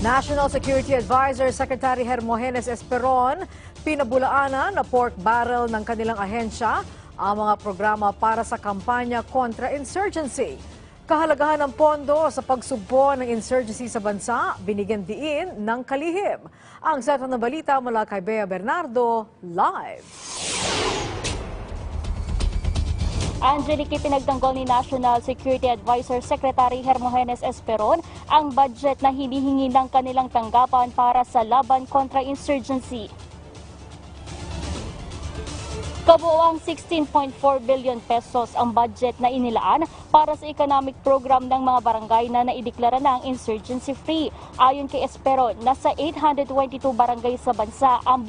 National Security Advisor Secretary Hermogenes Esperon, pinabulaanan na pork barrel ng kanilang ahensya ang mga programa para sa kampanya kontra insurgency. Kahalagahan ng pondo sa pagsugpo ng insurgency sa bansa, binigyan diin ng kalihim. Ang set ng balita mula kay Bea Bernardo, live. Angelique, pinagtanggol ni National Security Advisor Secretary Hermogenes Esperon ang budget na hinihingi ng kanilang tanggapan para sa laban kontra insurgency. Kabuoang 16.4 billion pesos ang budget na inilaan para sa economic program ng mga barangay na naideklara ng insurgency-free. Ayon kay Esperon, nasa 822 barangay sa bansa ang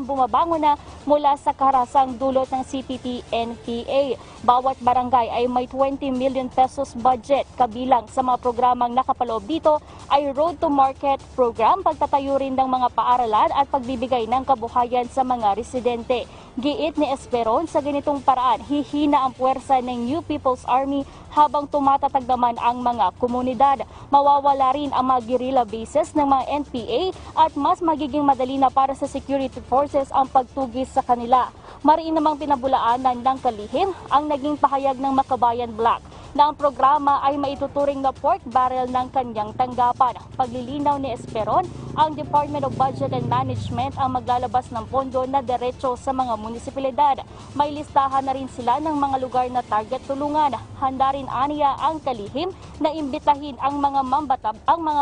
bumabangon na mula sa karasang dulot ng CPP-NPA. Bawat barangay ay may 20 million pesos budget. Kabilang sa mga programang nakapaloob dito ay Road to Market program, pagtatayo rin ng mga paaralan at pagbibigay ng kabuhayan sa mga residente. Giit ni Esperon, sa ganitong paraan, hihina ang puwersa ng New People's Army habang tumatatag naman ang mga komunidad. Mawawala rin ang mga guerrilla bases ng mga NPA at mas magiging madali na para sa security forces ang pagtugis sa kanila. Mariin namang pinabulaanan ng kalihim ang naging pahayag ng Makabayan Black na ang programa ay maituturing na pork barrel ng kanyang tanggapan. Paglilinaw ni Esperon, ang Department of Budget and Management ang maglalabas ng pondo na diretso sa mga munisipalidad. May listahan na rin sila ng mga lugar na target tulungan. Handa rin aniya ang kalihim na imbitahin ang mga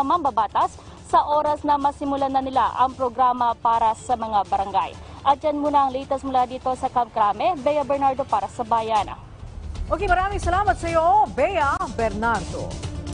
mambabatas sa oras na masimulan na nila ang programa para sa mga barangay. At yan muna ang latest mula dito sa Camp Crame. Bea Bernardo para sa Bayan. Okay, maraming salamat sa iyo, Bea Bernardo.